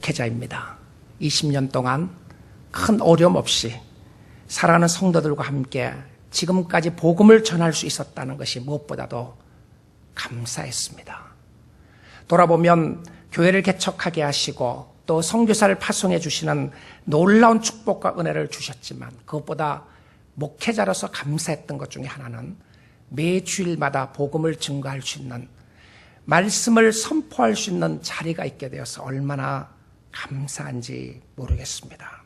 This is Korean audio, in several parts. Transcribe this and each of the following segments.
목회자입니다. 20년 동안 큰 어려움 없이 사랑하는 성도들과 함께 지금까지 복음을 전할 수 있었다는 것이 무엇보다도 감사했습니다. 돌아보면 교회를 개척하게 하시고 또 선교사를 파송해 주시는 놀라운 축복과 은혜를 주셨지만 그것보다 목회자로서 감사했던 것 중에 하나는 매 주일마다 복음을 증거할 수 있는, 말씀을 선포할 수 있는 자리가 있게 되어서 얼마나 감사한지 모르겠습니다.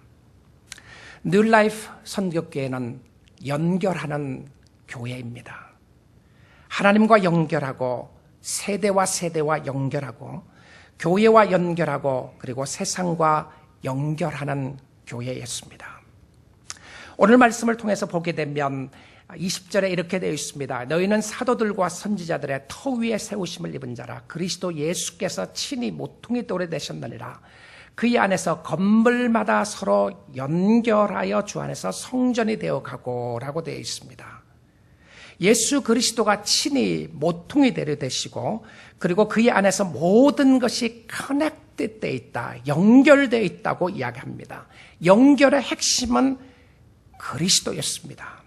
뉴라이프 선교교회는 연결하는 교회입니다. 하나님과 연결하고 세대와 세대와 연결하고 교회와 연결하고 그리고 세상과 연결하는 교회였습니다. 오늘 말씀을 통해서 보게 되면 20절에 이렇게 되어 있습니다. 너희는 사도들과 선지자들의 터 위에 세우심을 입은 자라. 그리스도 예수께서 친히 모퉁이 돌에 되셨느니라. 그의 안에서 건물마다 서로 연결하여 주 안에서 성전이 되어가고 라고 되어 있습니다. 예수 그리스도가 친히 모퉁이 돌이 되시고 그리고 그의 안에서 모든 것이 커넥트 되어 있다, 연결되어 있다고 이야기합니다. 연결의 핵심은 그리스도였습니다.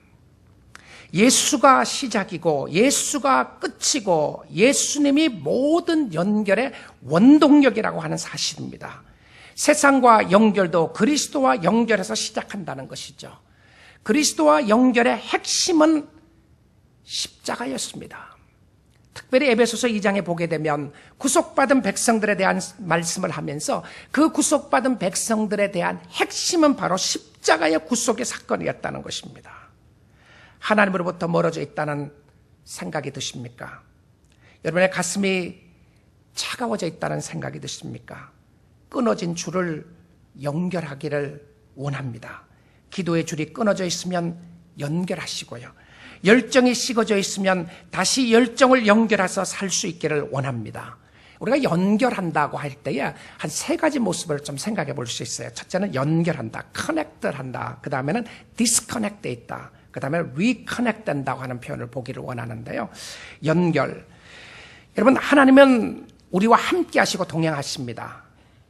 예수가 시작이고 예수가 끝이고 예수님이 모든 연결의 원동력이라고 하는 사실입니다. 세상과 연결도 그리스도와 연결해서 시작한다는 것이죠. 그리스도와 연결의 핵심은 십자가였습니다. 특별히 에베소서 2장에 보게 되면 구속받은 백성들에 대한 말씀을 하면서 그 구속받은 백성들에 대한 핵심은 바로 십자가의 구속의 사건이었다는 것입니다. 하나님으로부터 멀어져 있다는 생각이 드십니까? 여러분의 가슴이 차가워져 있다는 생각이 드십니까? 끊어진 줄을 연결하기를 원합니다. 기도의 줄이 끊어져 있으면 연결하시고요. 열정이 식어져 있으면 다시 열정을 연결해서 살 수 있기를 원합니다. 우리가 연결한다고 할 때에 한 3가지 모습을 좀 생각해 볼 수 있어요. 첫째는 연결한다, 커넥트를 한다. 그 다음에는 디스커넥트 있다. 그 다음에 리커넥트 된다고 하는 표현을 보기를 원하는데요. 연결. 여러분, 하나님은 우리와 함께 하시고 동행하십니다.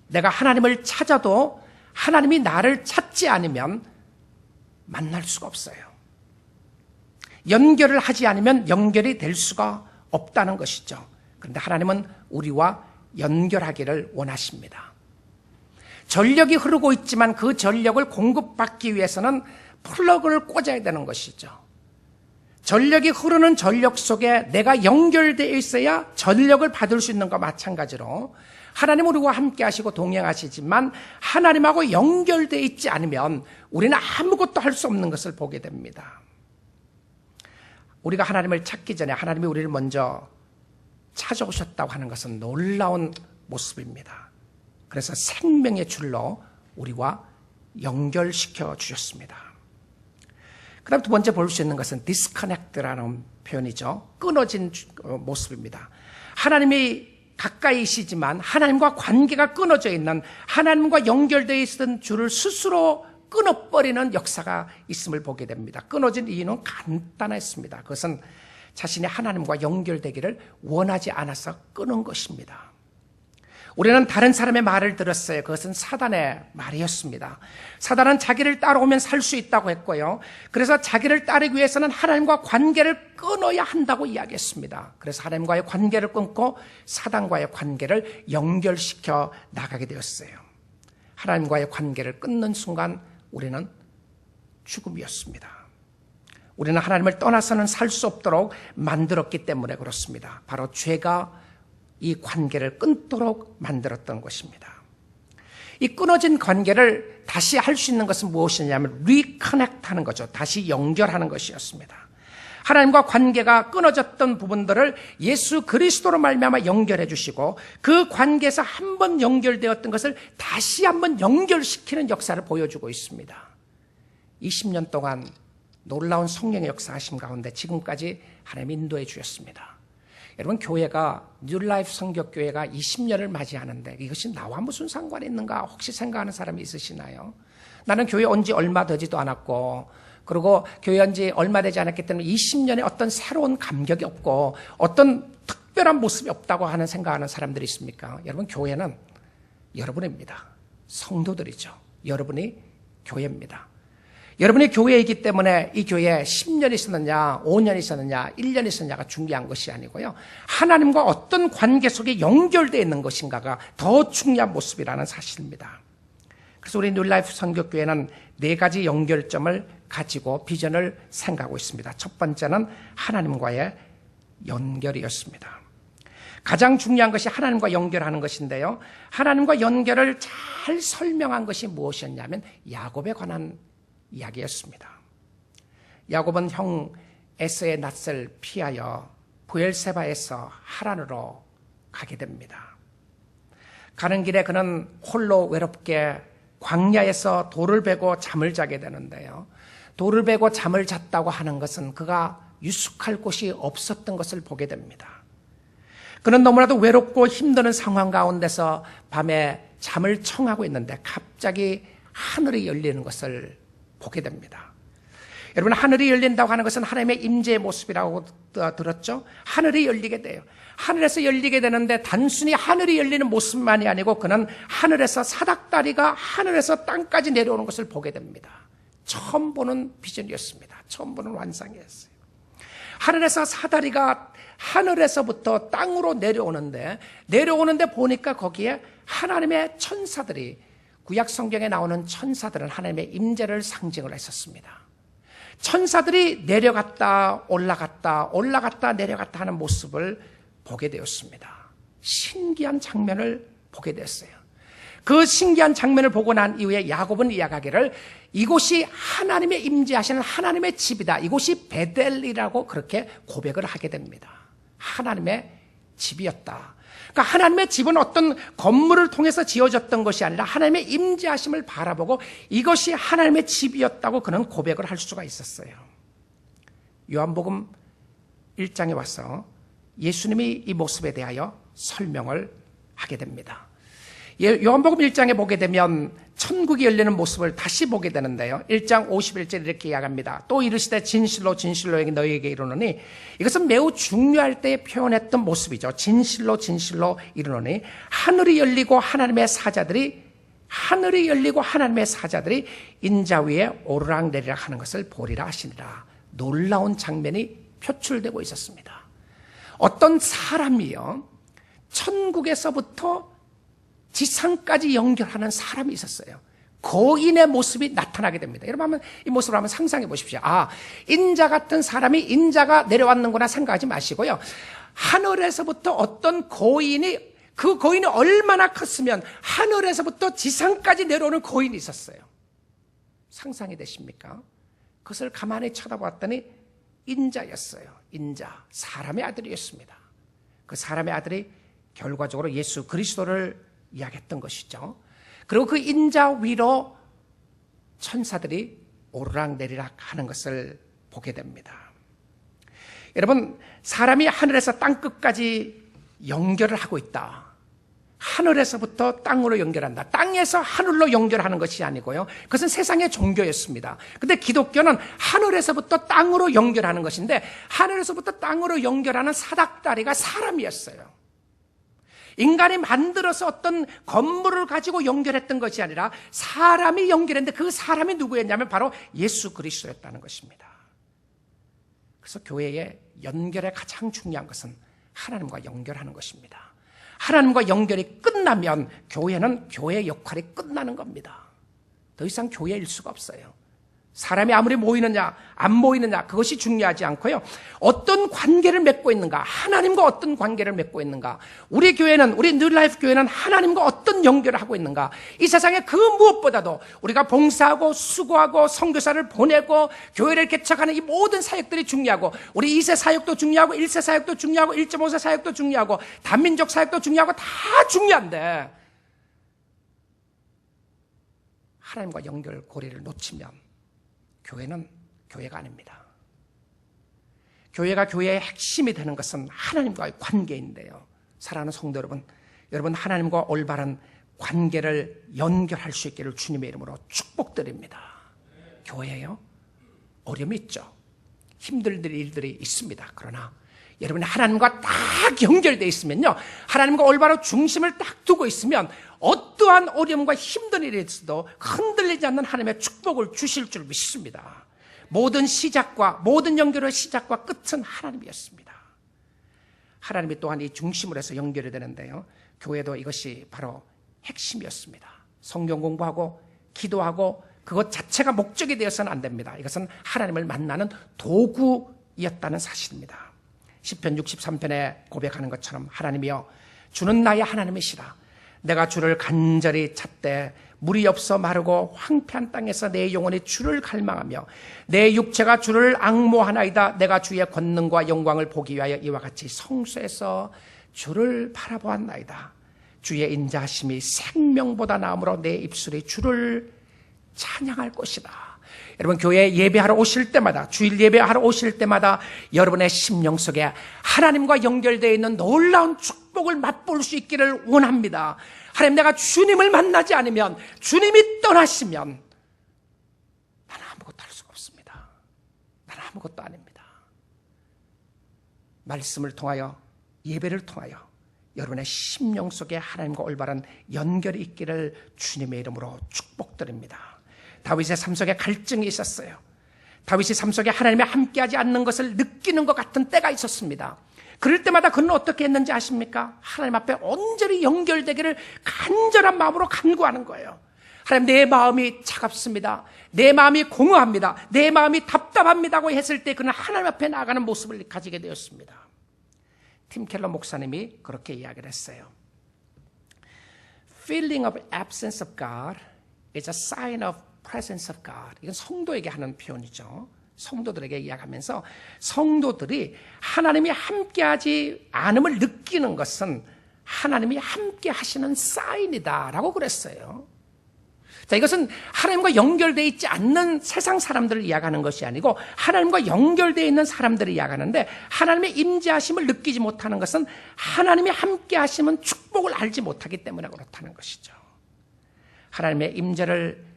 내가 하나님을 찾아도 하나님이 나를 찾지 않으면 만날 수가 없어요. 연결을 하지 않으면 연결이 될 수가 없다는 것이죠. 그런데 하나님은 우리와 연결하기를 원하십니다. 전력이 흐르고 있지만 그 전력을 공급받기 위해서는 플러그를 꽂아야 되는 것이죠. 전력이 흐르는 전력 속에 내가 연결되어 있어야 전력을 받을 수 있는 것과 마찬가지로 하나님 우리와 함께 하시고 동행하시지만 하나님하고 연결되어 있지 않으면 우리는 아무것도 할 수 없는 것을 보게 됩니다. 우리가 하나님을 찾기 전에 하나님이 우리를 먼저 찾아오셨다고 하는 것은 놀라운 모습입니다. 그래서 생명의 줄로 우리와 연결시켜 주셨습니다. 그 다음 두 번째 볼 수 있는 것은 디스커넥트라는 표현이죠. 끊어진 모습입니다. 하나님이 가까이시지만 하나님과 관계가 끊어져 있는, 하나님과 연결되어 있던 줄을 스스로 끊어버리는 역사가 있음을 보게 됩니다. 끊어진 이유는 간단했습니다. 그것은 자신이 하나님과 연결되기를 원하지 않아서 끊은 것입니다. 우리는 다른 사람의 말을 들었어요. 그것은 사단의 말이었습니다. 사단은 자기를 따라오면 살 수 있다고 했고요. 그래서 자기를 따르기 위해서는 하나님과 관계를 끊어야 한다고 이야기했습니다. 그래서 하나님과의 관계를 끊고 사단과의 관계를 연결시켜 나가게 되었어요. 하나님과의 관계를 끊는 순간 우리는 죽음이었습니다. 우리는 하나님을 떠나서는 살 수 없도록 만들었기 때문에 그렇습니다. 바로 죄가 이 관계를 끊도록 만들었던 것입니다. 이 끊어진 관계를 다시 할 수 있는 것은 무엇이냐면 리커넥트 하는 거죠. 다시 연결하는 것이었습니다. 하나님과 관계가 끊어졌던 부분들을 예수 그리스도로 말미암아 연결해 주시고 그 관계에서 한번 연결되었던 것을 다시 한번 연결시키는 역사를 보여주고 있습니다. 20년 동안 놀라운 성령의 역사하심 가운데 지금까지 하나님 인도해 주셨습니다. 여러분, 교회가 뉴라이프 성격교회가 20년을 맞이하는데 이것이 나와 무슨 상관이 있는가 혹시 생각하는 사람이 있으시나요? 나는 교회 온 지 얼마 되지도 않았고 그리고 교회 온 지 얼마 되지 않았기 때문에 20년에 어떤 새로운 감격이 없고 어떤 특별한 모습이 없다고 하는 생각하는 사람들이 있습니까? 여러분, 교회는 여러분입니다. 성도들이죠. 여러분이 교회입니다. 여러분이 교회이기 때문에 이 교회에 10년 있었느냐, 5년 있었느냐, 1년 있었느냐가 중요한 것이 아니고요. 하나님과 어떤 관계 속에 연결되어 있는 것인가가 더 중요한 모습이라는 사실입니다. 그래서 우리 뉴라이프 선교교회는 4가지 연결점을 가지고 비전을 생각하고 있습니다. 첫 번째는 하나님과의 연결이었습니다. 가장 중요한 것이 하나님과 연결하는 것인데요. 하나님과 연결을 잘 설명한 것이 무엇이었냐면 야곱에 관한 이야기였습니다. 야곱은 형 에서의 낯을 피하여 브엘세바에서 하란으로 가게 됩니다. 가는 길에 그는 홀로 외롭게 광야에서 돌을 베고 잠을 자게 되는데요. 돌을 베고 잠을 잤다고 하는 것은 그가 유숙할 곳이 없었던 것을 보게 됩니다. 그는 너무나도 외롭고 힘드는 상황 가운데서 밤에 잠을 청하고 있는데 갑자기 하늘이 열리는 것을 보게 됩니다. 여러분, 하늘이 열린다고 하는 것은 하나님의 임재의 모습이라고 들었죠? 하늘이 열리게 돼요. 하늘에서 열리게 되는데 단순히 하늘이 열리는 모습만이 아니고 그는 하늘에서 사닥다리가 하늘에서 땅까지 내려오는 것을 보게 됩니다. 처음 보는 비전이었습니다. 처음 보는 환상이었어요. 하늘에서 사다리가 하늘에서부터 땅으로 내려오는데 보니까 거기에 하나님의 천사들이, 구약 성경에 나오는 천사들은 하나님의 임재를 상징을 했었습니다. 천사들이 내려갔다 올라갔다 내려갔다 하는 모습을 보게 되었습니다. 신기한 장면을 보게 됐어요. 그 신기한 장면을 보고 난 이후에 야곱은 이야기하기를 이곳이 하나님의 임재하시는 하나님의 집이다. 이곳이 베델이라고 그렇게 고백을 하게 됩니다. 하나님의 집이었다. 그러니까 하나님의 집은 어떤 건물을 통해서 지어졌던 것이 아니라 하나님의 임재하심을 바라보고 이것이 하나님의 집이었다고 그는 고백을 할 수가 있었어요. 요한복음 1장에 와서 예수님이 이 모습에 대하여 설명을 하게 됩니다. 요한복음 1장에 보게 되면 천국이 열리는 모습을 다시 보게 되는데요. 1장 51절 이렇게 이야기합니다. 또 이르시되 진실로 진실로 너희에게 이르노니, 이것은 매우 중요할 때에 표현했던 모습이죠. 진실로 진실로 이르노니 하늘이 열리고 하나님의 사자들이 인자 위에 오르락내리락 하는 것을 보리라 하시니라. 놀라운 장면이 표출되고 있었습니다. 어떤 사람이요, 천국에서부터 지상까지 연결하는 사람이 있었어요. 거인의 모습이 나타나게 됩니다. 여러분 한번 이 모습을 한번 상상해 보십시오. 인자 같은 사람이 인자가 내려왔는구나 생각하지 마시고요. 하늘에서부터 어떤 거인이, 그 거인이 얼마나 컸으면 하늘에서부터 지상까지 내려오는 거인이 있었어요. 상상이 되십니까? 그것을 가만히 쳐다봤더니 인자였어요. 인자, 사람의 아들이었습니다. 그 사람의 아들이 결과적으로 예수 그리스도를 이야기했던 것이죠. 그리고 그 인자 위로 천사들이 오르락내리락 하는 것을 보게 됩니다. 여러분, 사람이 하늘에서 땅끝까지 연결을 하고 있다. 하늘에서부터 땅으로 연결한다. 땅에서 하늘로 연결하는 것이 아니고요. 그것은 세상의 종교였습니다. 근데 기독교는 하늘에서부터 땅으로 연결하는 것인데, 하늘에서부터 땅으로 연결하는 사닥다리가 사람이었어요. 인간이 만들어서 어떤 건물을 가지고 연결했던 것이 아니라 사람이 연결했는데 그 사람이 누구였냐면 바로 예수 그리스도였다는 것입니다. 그래서 교회의 연결의 가장 중요한 것은 하나님과 연결하는 것입니다. 하나님과 연결이 끝나면 교회는 교회의 역할이 끝나는 겁니다. 더 이상 교회일 수가 없어요. 사람이 아무리 모이느냐 안 모이느냐 그것이 중요하지 않고요. 어떤 관계를 맺고 있는가, 하나님과 어떤 관계를 맺고 있는가, 우리 교회는, 우리 뉴라이프 교회는 하나님과 어떤 연결을 하고 있는가, 이 세상에 그 무엇보다도 우리가 봉사하고 수고하고 선교사를 보내고 교회를 개척하는 이 모든 사역들이 중요하고, 우리 2세 사역도 중요하고 1세 사역도 중요하고 1.5세 사역도 중요하고 단민족 사역도 중요하고 다 중요한데 하나님과 연결 고리를 놓치면 교회는 교회가 아닙니다. 교회가 교회의 핵심이 되는 것은 하나님과의 관계인데요. 사랑하는 성도 여러분 하나님과 올바른 관계를 연결할 수 있기를 주님의 이름으로 축복드립니다. 교회요, 어려움이 있죠. 힘들 일들이 있습니다. 그러나 여러분이 하나님과 딱 연결되어 있으면요, 하나님과 올바로 중심을 딱 두고 있으면 어떠한 어려움과 힘든 일에 있어도 흔들리지 않는 하나님의 축복을 주실 줄 믿습니다. 모든 시작과 모든 연결의 시작과 끝은 하나님이었습니다. 하나님이 또한 이 중심으로 해서 연결이 되는데요, 교회도 이것이 바로 핵심이었습니다. 성경 공부하고 기도하고 그것 자체가 목적이 되어서는 안 됩니다. 이것은 하나님을 만나는 도구였다는 사실입니다. 시편 63편에 고백하는 것처럼, 하나님이여 주는 나의 하나님이시라. 내가 주를 간절히 찾되 물이 없어 마르고 황폐한 땅에서 내 영혼이 주를 갈망하며 내 육체가 주를 앙모하나이다. 내가 주의 권능과 영광을 보기 위하여 이와 같이 성소에서 주를 바라보았나이다. 주의 인자하심이 생명보다 나음으로 내 입술이 주를 찬양할 것이다. 여러분, 교회 예배하러 오실 때마다, 주일 예배하러 오실 때마다 여러분의 심령 속에 하나님과 연결되어 있는 놀라운 축복을 맛볼 수 있기를 원합니다. 하나님, 내가 주님을 만나지 않으면, 주님이 떠나시면 나는 아무것도 할 수가 없습니다. 나는 아무것도 아닙니다. 말씀을 통하여, 예배를 통하여 여러분의 심령 속에 하나님과 올바른 연결이 있기를 주님의 이름으로 축복드립니다. 다윗의 삶 속에 갈증이 있었어요. 다윗의 삶 속에 하나님이 함께하지 않는 것을 느끼는 것 같은 때가 있었습니다. 그럴 때마다 그는 어떻게 했는지 아십니까? 하나님 앞에 온전히 연결되기를 간절한 마음으로 간구하는 거예요. 하나님, 내 마음이 차갑습니다. 내 마음이 공허합니다. 내 마음이 답답합니다고 했을 때 그는 하나님 앞에 나아가는 모습을 가지게 되었습니다. 팀 켈러 목사님이 그렇게 이야기를 했어요. Feeling of absence of God is a sign of presence of God. 이건 성도에게 하는 표현이죠. 성도들에게 이야기하면서 성도들이 하나님이 함께하지 않음을 느끼는 것은 하나님이 함께 하시는 사인이다라고 그랬어요. 자, 이것은 하나님과 연결되어 있지 않는 세상 사람들을 이야기하는 것이 아니고 하나님과 연결되어 있는 사람들을 이야기하는데, 하나님의 임재하심을 느끼지 못하는 것은 하나님이 함께 하시면 축복을 알지 못하기 때문에 그렇다는 것이죠. 하나님의 임재를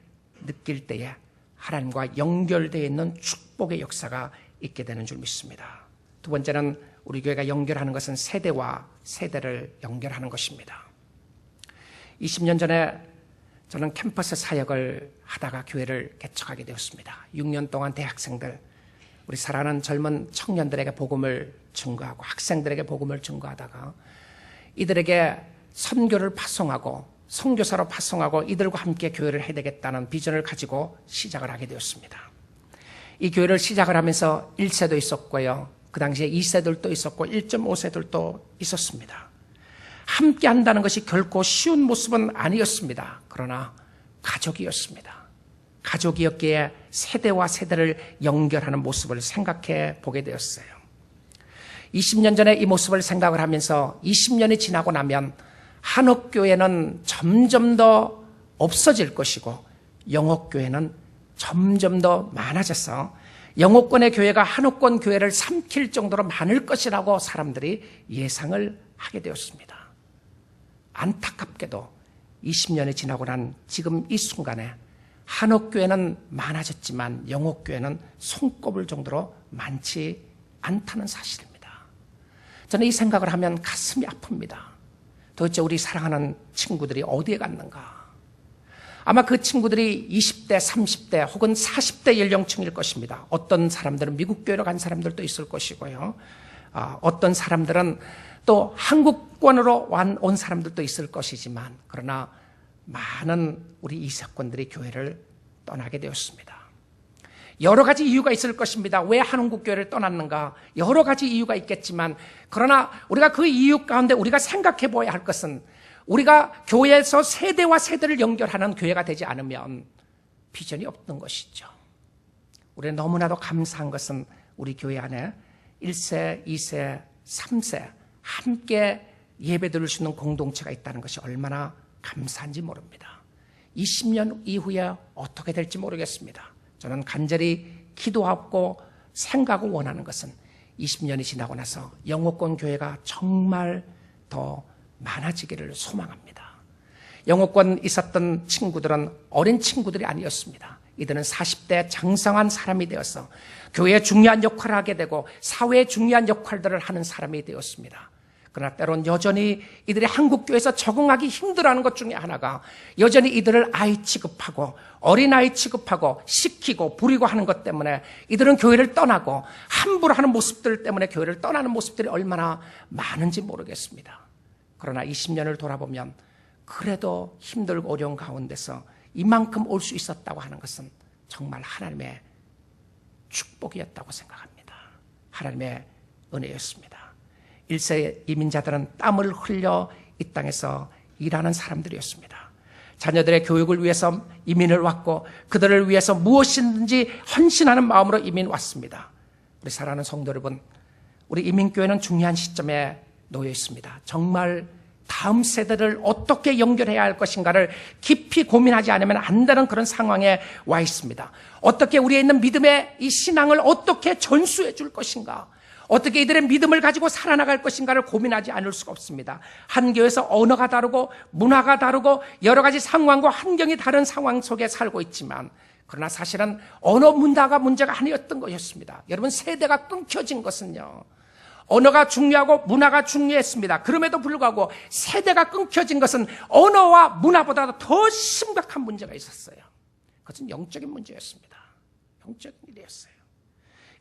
느낄 때에 하나님과 연결되어 있는 축복의 역사가 있게 되는 줄 믿습니다. 두 번째는 우리 교회가 연결하는 것은 세대와 세대를 연결하는 것입니다. 20년 전에 저는 캠퍼스 사역을 하다가 교회를 개척하게 되었습니다. 6년 동안 대학생들, 우리 사랑하는 젊은 청년들에게 복음을 증거하고 학생들에게 복음을 증거하다가 이들에게 선교를 파송하고 선교사로 파송하고 이들과 함께 교회를 해야 되겠다는 비전을 가지고 시작을 하게 되었습니다. 이 교회를 시작을 하면서 1세도 있었고요, 그 당시에 2세들도 있었고 1.5세들도 있었습니다. 함께 한다는 것이 결코 쉬운 모습은 아니었습니다. 그러나 가족이었습니다. 가족이었기에 세대와 세대를 연결하는 모습을 생각해 보게 되었어요. 20년 전에 이 모습을 생각을 하면서 20년이 지나고 나면 한옥교회는 점점 더 없어질 것이고 영옥교회는 점점 더 많아져서 영옥권의 교회가 한옥권 교회를 삼킬 정도로 많을 것이라고 사람들이 예상을 하게 되었습니다. 안타깝게도 20년이 지나고 난 지금 이 순간에 한옥교회는 많아졌지만 영옥교회는 손꼽을 정도로 많지 않다는 사실입니다. 저는 이 생각을 하면 가슴이 아픕니다. 도대체 우리 사랑하는 친구들이 어디에 갔는가? 아마 그 친구들이 20대, 30대 혹은 40대 연령층일 것입니다. 어떤 사람들은 미국 교회로 간 사람들도 있을 것이고요. 어떤 사람들은 또 한국권으로 온 사람들도 있을 것이지만, 그러나 많은 우리 이세권들이 교회를 떠나게 되었습니다. 여러 가지 이유가 있을 것입니다. 왜 한국교회를 떠났는가? 여러 가지 이유가 있겠지만, 그러나 우리가 그 이유 가운데 우리가 생각해 보아야 할 것은, 우리가 교회에서 세대와 세대를 연결하는 교회가 되지 않으면 비전이 없는 것이죠. 우리는 너무나도 감사한 것은 우리 교회 안에 1세, 2세, 3세 함께 예배드릴 수 있는 공동체가 있다는 것이 얼마나 감사한지 모릅니다. 20년 이후에 어떻게 될지 모르겠습니다. 저는 간절히 기도하고 생각하고 원하는 것은 20년이 지나고 나서 영옥권 교회가 정말 더 많아지기를 소망합니다. 영옥권 있었던 친구들은 어린 친구들이 아니었습니다. 이들은 40대 장성한 사람이 되어서 교회에 중요한 역할을 하게 되고 사회에 중요한 역할들을 하는 사람이 되었습니다. 그러나 때론 여전히 이들이 한국교회에서 적응하기 힘들어하는 것 중에 하나가 여전히 이들을 아이 취급하고 어린아이 취급하고 시키고 부리고 하는 것 때문에 이들은 교회를 떠나고 함부로 하는 모습들 때문에 교회를 떠나는 모습들이 얼마나 많은지 모르겠습니다. 그러나 20년을 돌아보면 그래도 힘들고 어려운 가운데서 이만큼 올 수 있었다고 하는 것은 정말 하나님의 축복이었다고 생각합니다. 하나님의 은혜였습니다. 1세 이민자들은 땀을 흘려 이 땅에서 일하는 사람들이었습니다. 자녀들의 교육을 위해서 이민을 왔고 그들을 위해서 무엇이든지 헌신하는 마음으로 이민 왔습니다. 우리 사랑하는 성도 여러분, 우리 이민교회는 중요한 시점에 놓여 있습니다. 정말 다음 세대를 어떻게 연결해야 할 것인가를 깊이 고민하지 않으면 안 되는 그런 상황에 와 있습니다. 어떻게 우리에 있는 믿음의 이 신앙을 어떻게 전수해 줄 것인가, 어떻게 이들의 믿음을 가지고 살아나갈 것인가를 고민하지 않을 수가 없습니다. 한 교회에서 언어가 다르고 문화가 다르고 여러 가지 상황과 환경이 다른 상황 속에 살고 있지만 그러나 사실은 언어 문화가 문제가 아니었던 것이었습니다. 여러분, 세대가 끊겨진 것은요, 언어가 중요하고 문화가 중요했습니다. 그럼에도 불구하고 세대가 끊겨진 것은 언어와 문화보다 더 심각한 문제가 있었어요. 그것은 영적인 문제였습니다. 영적인 일이었어요.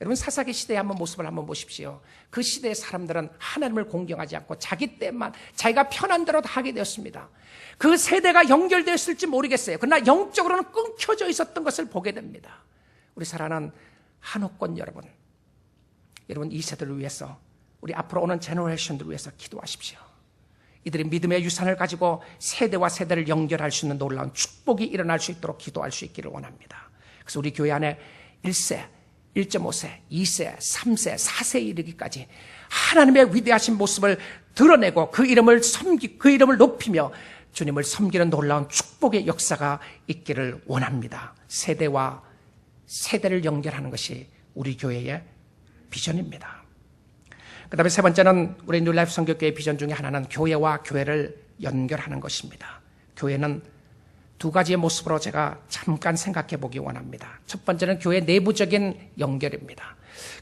여러분, 사사기 시대의 한번 모습을 한번 보십시오. 그 시대의 사람들은 하나님을 공경하지 않고 자기 때만 자기가 편한 대로 다 하게 되었습니다. 그 세대가 연결되었을지 모르겠어요. 그러나 영적으로는 끊겨져 있었던 것을 보게 됩니다. 우리 사랑하는 한옥권 여러분, 이 세대를 위해서, 우리 앞으로 오는 제너레이션들을 위해서 기도하십시오. 이들이 믿음의 유산을 가지고 세대와 세대를 연결할 수 있는 놀라운 축복이 일어날 수 있도록 기도할 수 있기를 원합니다. 그래서 우리 교회 안에 1세, 1.5세, 2세, 3세, 4세에 이르기까지 하나님의 위대하신 모습을 드러내고 그 이름을 높이며 주님을 섬기는 놀라운 축복의 역사가 있기를 원합니다. 세대와 세대를 연결하는 것이 우리 교회의 비전입니다. 그 다음에 세 번째는 우리 뉴라이프 선교교회의 비전 중에 하나는 교회와 교회를 연결하는 것입니다. 교회는 두 가지의 모습으로 제가 잠깐 생각해 보기 원합니다. 첫 번째는 교회 내부적인 연결입니다.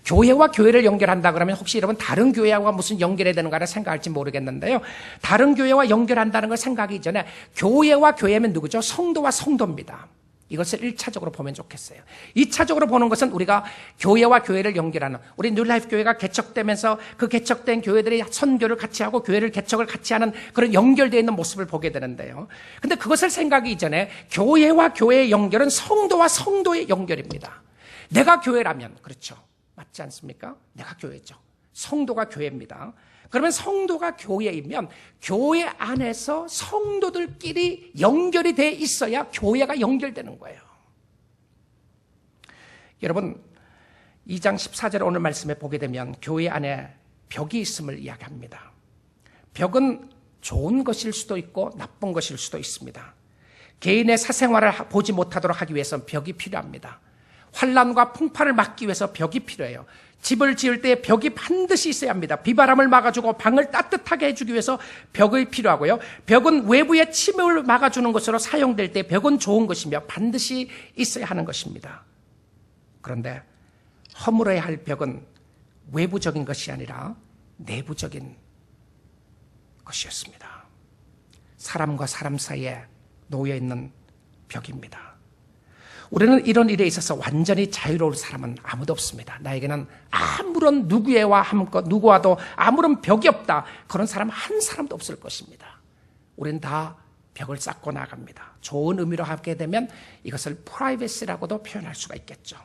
교회와 교회를 연결한다 그러면 혹시 여러분 다른 교회와 무슨 연결해야 되는가를 생각할지 모르겠는데요. 다른 교회와 연결한다는 걸 생각하기 전에 교회와 교회면 누구죠? 성도와 성도입니다. 이것을 1차적으로 보면 좋겠어요. 2차적으로 보는 것은 우리가 교회와 교회를 연결하는, 우리 뉴라이프 교회가 개척되면서 그 개척된 교회들이 선교를 같이 하고 교회를 개척을 같이 하는 그런 연결되어 있는 모습을 보게 되는데요. 근데 그것을 생각하기 전에 교회와 교회의 연결은 성도와 성도의 연결입니다. 내가 교회라면, 그렇죠, 맞지 않습니까? 내가 교회죠. 성도가 교회입니다. 그러면 성도가 교회이면 교회 안에서 성도들끼리 연결이 돼 있어야 교회가 연결되는 거예요. 여러분, 2장 14절 오늘 말씀에 보게 되면 교회 안에 벽이 있음을 이야기합니다. 벽은 좋은 것일 수도 있고 나쁜 것일 수도 있습니다. 개인의 사생활을 보지 못하도록 하기 위해서는 벽이 필요합니다. 환난과 풍파를 막기 위해서 벽이 필요해요. 집을 지을 때 벽이 반드시 있어야 합니다. 비바람을 막아주고 방을 따뜻하게 해주기 위해서 벽이 필요하고요. 벽은 외부의 침을 막아주는 것으로 사용될 때 벽은 좋은 것이며 반드시 있어야 하는 것입니다. 그런데 허물어야 할 벽은 외부적인 것이 아니라 내부적인 것이었습니다. 사람과 사람 사이에 놓여있는 벽입니다. 우리는 이런 일에 있어서 완전히 자유로울 사람은 아무도 없습니다. 나에게는 아무런 누구와도 아무런 벽이 없다, 그런 사람 한 사람도 없을 것입니다. 우리는 다 벽을 쌓고 나갑니다. 좋은 의미로 하게 되면 이것을 프라이버시라고도 표현할 수가 있겠죠.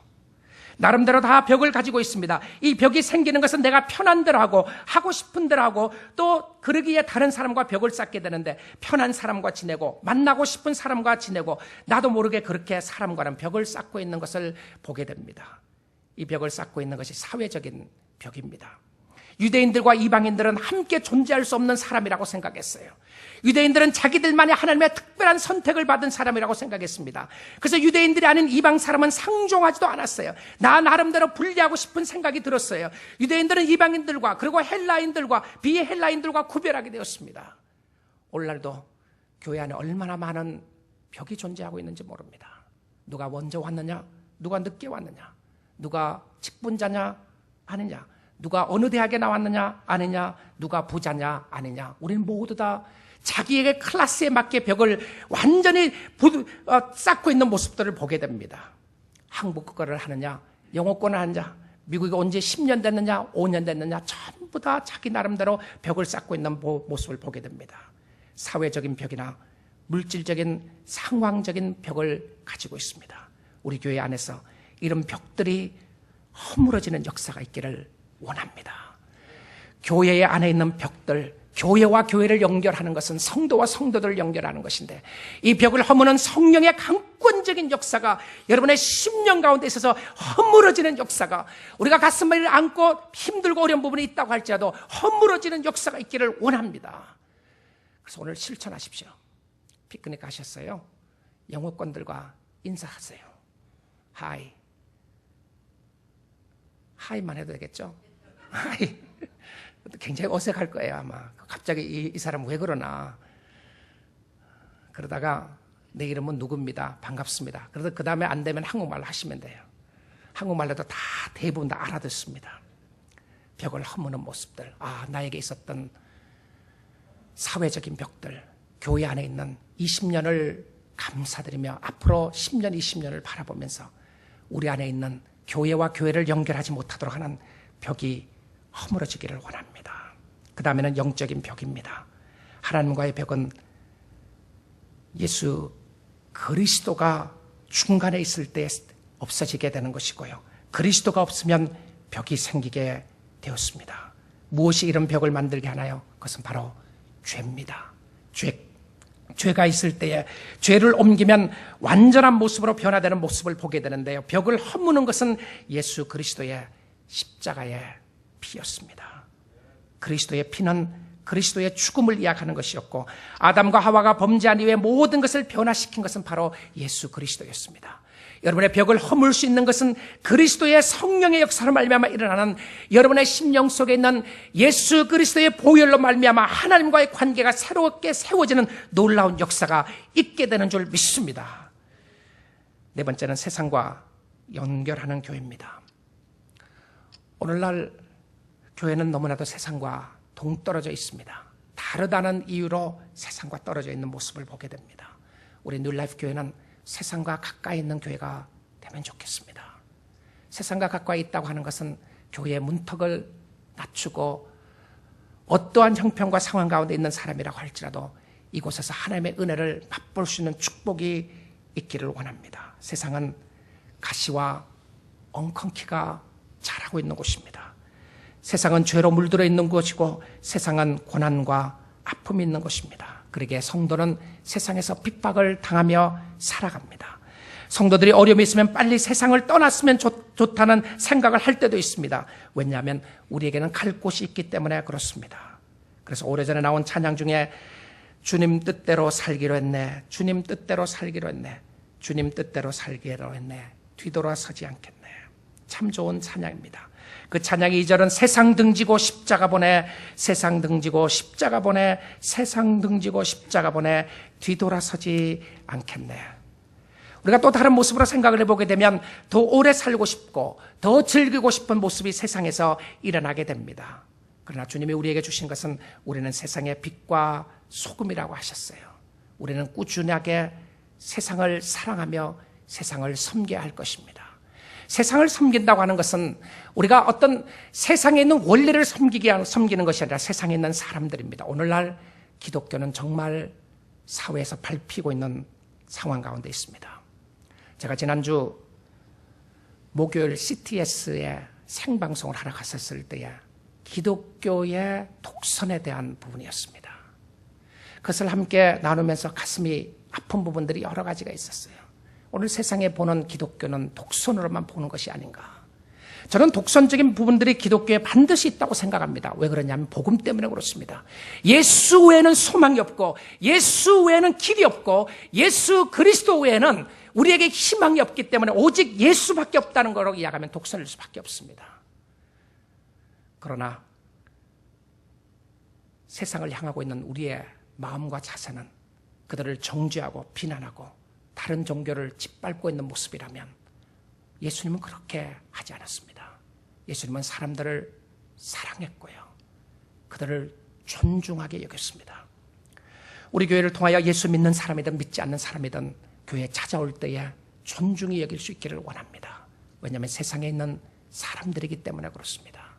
나름대로 다 벽을 가지고 있습니다. 이 벽이 생기는 것은 내가 편한 대로 하고 싶은 대로 하고, 또 그러기에 다른 사람과 벽을 쌓게 되는데 편한 사람과 지내고 만나고 싶은 사람과 지내고 나도 모르게 그렇게 사람과는 벽을 쌓고 있는 것을 보게 됩니다. 이 벽을 쌓고 있는 것이 사회적인 벽입니다. 유대인들과 이방인들은 함께 존재할 수 없는 사람이라고 생각했어요. 유대인들은 자기들만의 하나님의 특별한 선택을 받은 사람이라고 생각했습니다. 그래서 유대인들이 아닌 이방 사람은 상종하지도 않았어요. 나 나름대로 분리하고 싶은 생각이 들었어요. 유대인들은 이방인들과 그리고 헬라인들과 비헬라인들과 구별하게 되었습니다. 오늘날도 교회 안에 얼마나 많은 벽이 존재하고 있는지 모릅니다. 누가 먼저 왔느냐, 누가 늦게 왔느냐, 누가 직분자냐 아니냐, 누가 어느 대학에 나왔느냐 아니냐, 누가 부자냐 아니냐, 우리는 모두 다 자기에게 클래스에 맞게 벽을 완전히 쌓고 있는 모습들을 보게 됩니다. 한국어를 하느냐, 영어권을 하느냐, 미국에 온 지 10년 됐느냐, 5년 됐느냐, 전부 다 자기 나름대로 벽을 쌓고 있는 모습을 보게 됩니다. 사회적인 벽이나 물질적인 상황적인 벽을 가지고 있습니다. 우리 교회 안에서 이런 벽들이 허물어지는 역사가 있기를 원합니다. 교회 안에 있는 벽들, 교회와 교회를 연결하는 것은 성도와 성도들을 연결하는 것인데, 이 벽을 허무는 성령의 강권적인 역사가 여러분의 심령 가운데 있어서 허물어지는 역사가, 우리가 가슴을 안고 힘들고 어려운 부분이 있다고 할지라도 허물어지는 역사가 있기를 원합니다. 그래서 오늘 실천하십시오. 피크닉 가셨어요? 영어권들과 인사하세요. 하이. 하이만 해도 되겠죠? 하이. 굉장히 어색할 거예요, 아마. 갑자기 이 사람 왜 그러나. 그러다가 내 이름은 누구입니다. 반갑습니다. 그래서 그 다음에 안 되면 한국말로 하시면 돼요. 한국말로도 다 대부분 다 알아듣습니다. 벽을 허무는 모습들, 나에게 있었던 사회적인 벽들, 교회 안에 있는 20년을 감사드리며 앞으로 10년, 20년을 바라보면서 우리 안에 있는 교회와 교회를 연결하지 못하도록 하는 벽이 허물어지기를 원합니다. 그 다음에는 영적인 벽입니다. 하나님과의 벽은 예수 그리스도가 중간에 있을 때 없어지게 되는 것이고요. 그리스도가 없으면 벽이 생기게 되었습니다. 무엇이 이런 벽을 만들게 하나요? 그것은 바로 죄입니다. 죄가 있을 때에 죄를 옮기면 완전한 모습으로 변화되는 모습을 보게 되는데요. 벽을 허무는 것은 예수 그리스도의 십자가의 피였습니다. 그리스도의 피는 그리스도의 죽음을 이야기하는 것이었고, 아담과 하와가 범죄한 이후에 모든 것을 변화시킨 것은 바로 예수 그리스도였습니다. 여러분의 벽을 허물 수 있는 것은 그리스도의 성령의 역사로 말미암아 일어나는 여러분의 심령 속에 있는 예수 그리스도의 보혈로 말미암아 하나님과의 관계가 새롭게 세워지는 놀라운 역사가 있게 되는 줄 믿습니다. 네 번째는 세상과 연결하는 교회입니다. 오늘날 교회는 너무나도 세상과 동떨어져 있습니다. 다르다는 이유로 세상과 떨어져 있는 모습을 보게 됩니다. 우리 뉴라이프 교회는 세상과 가까이 있는 교회가 되면 좋겠습니다. 세상과 가까이 있다고 하는 것은 교회의 문턱을 낮추고 어떠한 형편과 상황 가운데 있는 사람이라고 할지라도 이곳에서 하나님의 은혜를 맛볼 수 있는 축복이 있기를 원합니다. 세상은 가시와 엉겅퀴가 자라고 있는 곳입니다. 세상은 죄로 물들어 있는 곳이고 세상은 고난과 아픔이 있는 곳입니다. 그러기에 성도는 세상에서 핍박을 당하며 살아갑니다. 성도들이 어려움이 있으면 빨리 세상을 떠났으면 좋다는 생각을 할 때도 있습니다. 왜냐하면 우리에게는 갈 곳이 있기 때문에 그렇습니다. 그래서 오래전에 나온 찬양 중에 주님 뜻대로 살기로 했네, 주님 뜻대로 살기로 했네, 주님 뜻대로 살기로 했네, 뒤돌아서지 않겠네. 참 좋은 찬양입니다. 그 찬양의 2절은 세상 등지고 십자가 보내, 세상 등지고 십자가 보내, 세상 등지고 십자가 보내, 뒤돌아서지 않겠네. 우리가 또 다른 모습으로 생각을 해보게 되면 더 오래 살고 싶고 더 즐기고 싶은 모습이 세상에서 일어나게 됩니다. 그러나 주님이 우리에게 주신 것은 우리는 세상의 빛과 소금이라고 하셨어요. 우리는 꾸준하게 세상을 사랑하며 세상을 섬겨야 할 것입니다. 세상을 섬긴다고 하는 것은 우리가 어떤 세상에 있는 원리를 섬기는 것이 아니라 세상에 있는 사람들입니다. 오늘날 기독교는 정말 사회에서 밟히고 있는 상황 가운데 있습니다. 제가 지난주 목요일 CTS에 생방송을 하러 갔었을 때에 기독교의 독선에 대한 부분이었습니다. 그것을 함께 나누면서 가슴이 아픈 부분들이 여러 가지가 있었어요. 오늘 세상에 보는 기독교는 독선으로만 보는 것이 아닌가. 저는 독선적인 부분들이 기독교에 반드시 있다고 생각합니다. 왜 그러냐면 복음 때문에 그렇습니다. 예수 외에는 소망이 없고 예수 외에는 길이 없고 예수 그리스도 외에는 우리에게 희망이 없기 때문에 오직 예수밖에 없다는 거로 이야기하면 독선일 수밖에 없습니다. 그러나 세상을 향하고 있는 우리의 마음과 자세는 그들을 정죄하고 비난하고 다른 종교를 짓밟고 있는 모습이라면 예수님은 그렇게 하지 않았습니다. 예수님은 사람들을 사랑했고요. 그들을 존중하게 여겼습니다. 우리 교회를 통하여 예수 믿는 사람이든 믿지 않는 사람이든 교회에 찾아올 때에 존중히 여길 수 있기를 원합니다. 왜냐하면 세상에 있는 사람들이기 때문에 그렇습니다.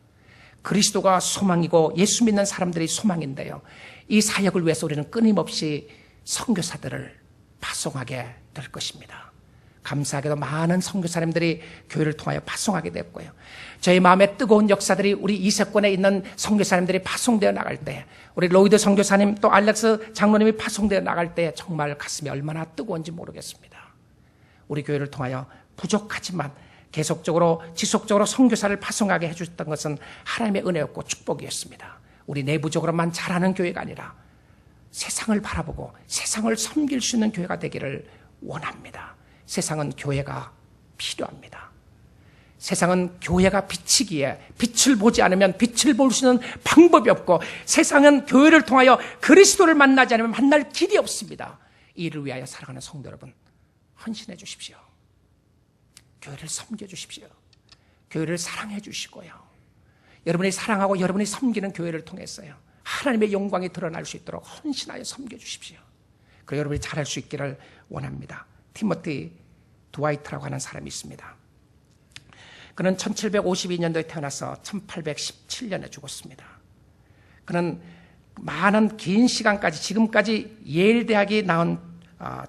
그리스도가 소망이고 예수 믿는 사람들이 소망인데요. 이 사역을 위해서 우리는 끊임없이 선교사들을 파송하게 될 것입니다. 감사하게도 많은 선교사님들이 교회를 통하여 파송하게 됐고요. 저희 마음에 뜨거운 역사들이 우리 이세권에 있는 선교사님들이 파송되어 나갈 때, 우리 로이드 선교사님 또 알렉스 장로님이 파송되어 나갈 때 정말 가슴이 얼마나 뜨거운지 모르겠습니다. 우리 교회를 통하여 부족하지만 계속적으로 지속적으로 선교사를 파송하게 해주셨던 것은 하나님의 은혜였고 축복이었습니다. 우리 내부적으로만 잘하는 교회가 아니라 세상을 바라보고 세상을 섬길 수 있는 교회가 되기를 원합니다. 세상은 교회가 필요합니다. 세상은 교회가 비치기에 빛을 보지 않으면 빛을 볼 수 있는 방법이 없고, 세상은 교회를 통하여 그리스도를 만나지 않으면 만날 길이 없습니다. 이를 위하여 사랑하는 성도 여러분, 헌신해 주십시오. 교회를 섬겨주십시오. 교회를 사랑해 주시고요. 여러분이 사랑하고 여러분이 섬기는 교회를 통해서요, 하나님의 영광이 드러날 수 있도록 헌신하여 섬겨주십시오. 그리고 여러분이 잘할 수 있기를 원합니다. 티모티 드와이트라고 하는 사람이 있습니다. 그는 1752년도에 태어나서 1817년에 죽었습니다. 그는 많은 긴 시간까지, 지금까지 예일 대학이 낳은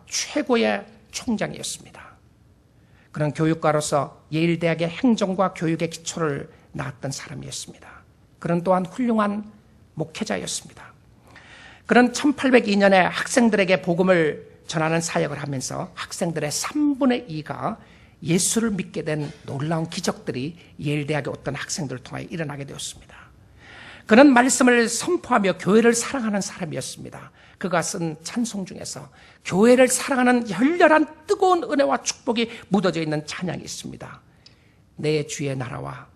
최고의 총장이었습니다. 그는 교육가로서 예일 대학의 행정과 교육의 기초를 낳았던 사람이었습니다. 그는 또한 훌륭한 목회자였습니다. 그는 1802년에 학생들에게 복음을 전하는 사역을 하면서 학생들의 3분의 2가 예수를 믿게 된 놀라운 기적들이 예일 대학의 어떤 학생들을 통해 일어나게 되었습니다. 그는 말씀을 선포하며 교회를 사랑하는 사람이었습니다. 그가 쓴 찬송 중에서 교회를 사랑하는 열렬한 뜨거운 은혜와 축복이 묻어져 있는 찬양이 있습니다. 내 주의 나라와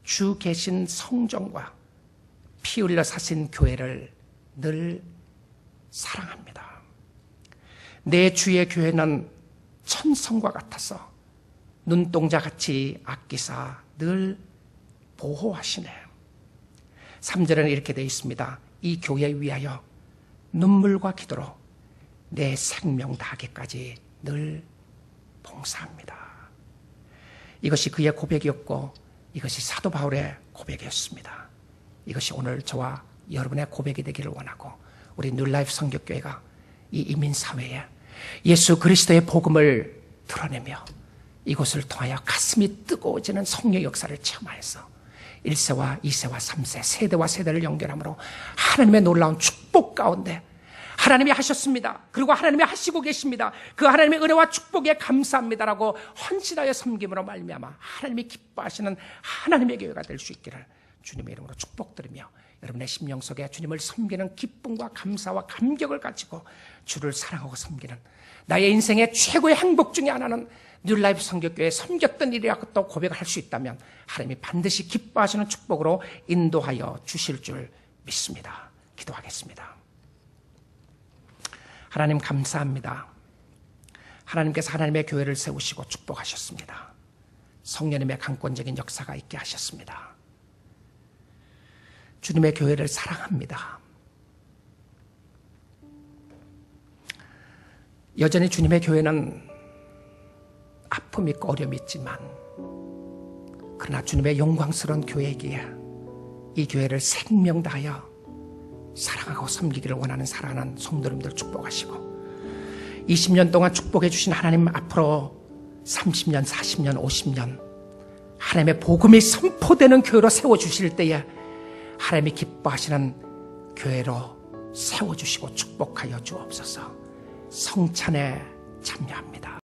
주 계신 성전과 피 흘려 사신 교회를 늘 사랑합니다. 내 주의 교회는 천성과 같아서 눈동자같이 아끼사 늘 보호하시네. 3절에는 이렇게 되어 있습니다. 이 교회 위하여 눈물과 기도로 내 생명 다하기까지 늘 봉사합니다. 이것이 그의 고백이었고, 이것이 사도 바울의 고백이었습니다. 이것이 오늘 저와 여러분의 고백이 되기를 원하고, 우리 뉴라이프 선교교회가 이 이민사회에 예수 그리스도의 복음을 드러내며 이곳을 통하여 가슴이 뜨거워지는 성령의 역사를 체험하여서 1세와 2세와 3세, 세대와 세대를 연결함으로 하나님의 놀라운 축복 가운데 하나님이 하셨습니다. 그리고 하나님이 하시고 계십니다. 그 하나님의 은혜와 축복에 감사합니다라고 헌신하여 섬김으로 말미암아 하나님이 기뻐하시는 하나님의 교회가 될 수 있기를 주님의 이름으로 축복드리며, 여러분의 심령 속에 주님을 섬기는 기쁨과 감사와 감격을 가지고 주를 사랑하고 섬기는 나의 인생의 최고의 행복 중에 하나는 뉴라이프 선교교회에 섬겼던 일이라고 또 고백을 할 수 있다면 하나님이 반드시 기뻐하시는 축복으로 인도하여 주실 줄 믿습니다. 기도하겠습니다. 하나님 감사합니다. 하나님께서 하나님의 교회를 세우시고 축복하셨습니다. 성령님의 강권적인 역사가 있게 하셨습니다. 주님의 교회를 사랑합니다. 여전히 주님의 교회는 아픔이 있고 어려움이 있지만, 그러나 주님의 영광스러운 교회이기에 이 교회를 생명 다하여 사랑하고 섬기기를 원하는 사랑하는 성도님들 축복하시고, 20년 동안 축복해 주신 하나님, 앞으로 30년, 40년, 50년 하나님의 복음이 선포되는 교회로 세워주실 때에 하나님이 기뻐하시는 교회로 세워주시고 축복하여 주옵소서. 성찬에 참여합니다.